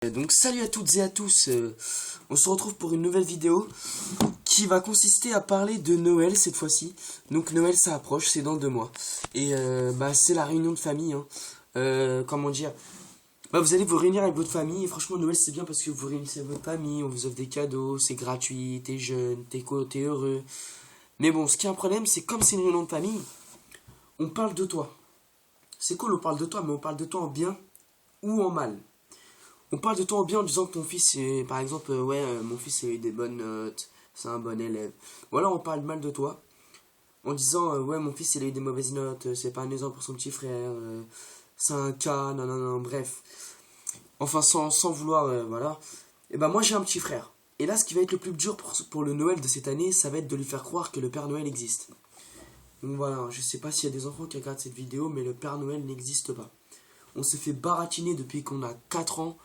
Donc salut à toutes et à tous, on se retrouve pour une nouvelle vidéo qui va consister à parler de Noël cette fois-ci. Donc Noël ça approche, c'est dans 2 mois. Et c'est la réunion de famille, hein. Comment dire, vous allez vous réunir avec votre famille et franchement Noël c'est bien parce que vous réunissez avec votre famille, on vous offre des cadeaux, c'est gratuit, t'es jeune, t'es heureux. Mais bon, ce qui est un problème c'est comme c'est une réunion de famille, on parle de toi. C'est cool, on parle de toi, mais on parle de toi en bien ou en mal. On parle de toi en bien en disant que ton fils, par exemple, mon fils a eu des bonnes notes, c'est un bon élève. Voilà, on parle mal de toi en disant, mon fils il a eu des mauvaises notes, c'est pas un exemple pour son petit frère, c'est un cas, non, non, non, bref. Enfin, sans vouloir, voilà. Et ben moi j'ai un petit frère. Et là, ce qui va être le plus dur pour le Noël de cette année, ça va être de lui faire croire que le Père Noël existe. Donc voilà, je sais pas s'il y a des enfants qui regardent cette vidéo, mais le Père Noël n'existe pas. On s'est fait baratiner depuis qu'on a 4 ans.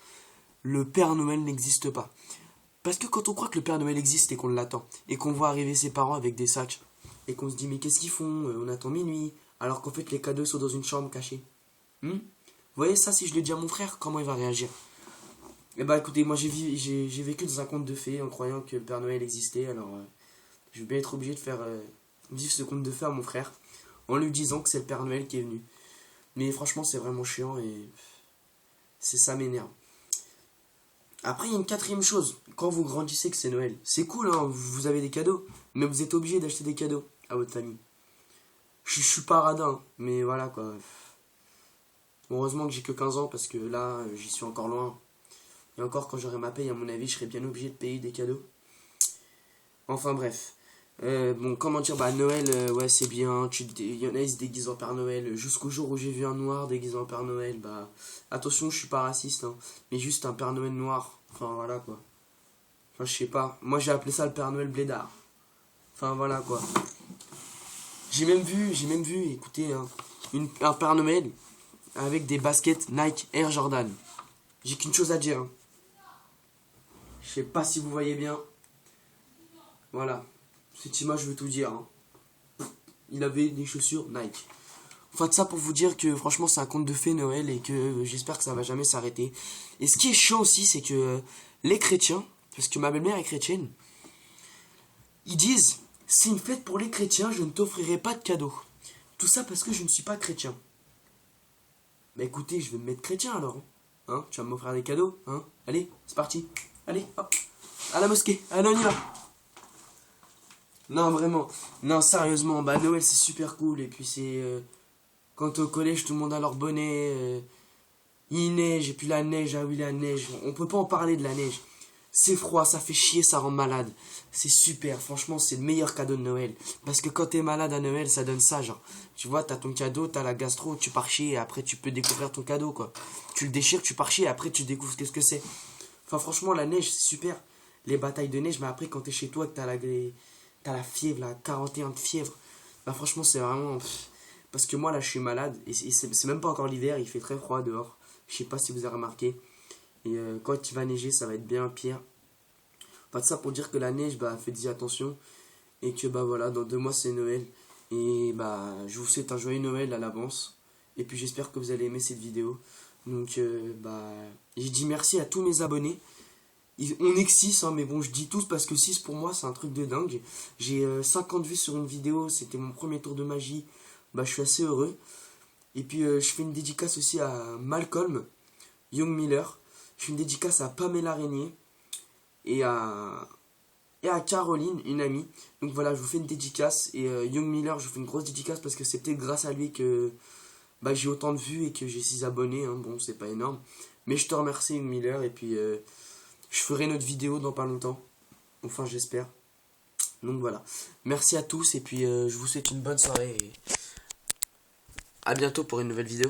Le Père Noël n'existe pas. Parce que quand on croit que le Père Noël existe et qu'on l'attend, et qu'on voit arriver ses parents avec des sacs, et qu'on se dit mais qu'est-ce qu'ils font, on attend minuit, alors qu'en fait les cadeaux sont dans une chambre cachée. Vous voyez ça, si je le dis à mon frère, comment il va réagir? Eh bah écoutez, moi j'ai vécu dans un conte de fées en croyant que le Père Noël existait, alors je vais bien être obligé de faire vivre ce conte de fées à mon frère, en lui disant que c'est le Père Noël qui est venu. Mais franchement c'est vraiment chiant et ça m'énerve. Après, il y a une quatrième chose. Quand vous grandissez que c'est Noël, c'est cool, hein, vous avez des cadeaux. Mais vous êtes obligé d'acheter des cadeaux à votre famille. Je suis pas radin, mais voilà quoi. Heureusement que j'ai que 15 ans parce que là, j'y suis encore loin. Et encore, quand j'aurai ma paye, à mon avis, je serai bien obligé de payer des cadeaux. Enfin bref. Comment dire, Noël, c'est bien. Il y en a, ils se déguisent en Père Noël. Jusqu'au jour où j'ai vu un noir déguisé en Père Noël, attention, je suis pas raciste, hein, mais juste un Père Noël noir. Enfin, voilà, quoi. Enfin, je sais pas. Moi, j'ai appelé ça le Père Noël blédard. Enfin, voilà, quoi. J'ai même vu, écoutez, hein, un Père Noël avec des baskets Nike Air Jordan. J'ai qu'une chose à dire, hein. Je sais pas si vous voyez bien. Voilà. Cette image veut tout dire, hein. Il avait des chaussures Nike. Enfin, ça pour vous dire que franchement, c'est un conte de fées Noël et que j'espère que ça va jamais s'arrêter. Et ce qui est chaud aussi, c'est que les chrétiens, parce que ma belle-mère est chrétienne, ils disent, c'est une fête pour les chrétiens, je ne t'offrirai pas de cadeaux. Tout ça parce que je ne suis pas chrétien. Mais écoutez, je vais me mettre chrétien alors. Hein, tu vas m'offrir des cadeaux, hein? Allez, c'est parti. Allez, hop, à la mosquée. Allez, on y va. Non, vraiment. Non, sérieusement, Noël c'est super cool. Et puis c'est... quand au collège, tout le monde a leur bonnet. Il neige, et puis la neige, ah oui, la neige. On peut pas en parler de la neige. C'est froid, ça fait chier, ça rend malade. C'est super, franchement, c'est le meilleur cadeau de Noël. Parce que quand t'es malade à Noël, ça donne ça, genre. Tu vois, t'as ton cadeau, t'as la gastro, tu pars chier, et après tu peux découvrir ton cadeau, quoi. Tu le déchires, tu pars chier, et après tu découvres qu'est-ce que c'est. Enfin, franchement, la neige, c'est super. Les batailles de neige, mais après, quand t'es chez toi, que t'as la fièvre, la 41 de fièvre. Franchement, c'est vraiment... Parce que moi, là, je suis malade, et c'est même pas encore l'hiver, il fait très froid dehors. Je sais pas si vous avez remarqué. Et quand il va neiger, ça va être bien pire. Enfin, ça pour dire que la neige, faites-y attention. Et que, voilà, dans 2 mois, c'est Noël. Et, je vous souhaite un joyeux Noël à l'avance. Et puis, j'espère que vous allez aimer cette vidéo. Donc, j'ai dit merci à tous mes abonnés. On est que 6, hein, mais bon, je dis tous parce que 6 pour moi, c'est un truc de dingue. J'ai 50 vues sur une vidéo, c'était mon premier tour de magie. Je suis assez heureux. Et puis, je fais une dédicace aussi à Malcolm, Young Miller. Je fais une dédicace à Pamela Régnier et à Caroline, une amie. Donc voilà, je vous fais une dédicace. Et Young Miller, je vous fais une grosse dédicace parce que c'est peut-être grâce à lui que j'ai autant de vues et que j'ai 6 abonnés. Hein. Bon, c'est pas énorme. Mais je te remercie, Young Miller. Et puis, je ferai notre vidéo dans pas longtemps. Enfin, j'espère. Donc voilà. Merci à tous. Et puis, je vous souhaite une bonne soirée. Et à bientôt pour une nouvelle vidéo.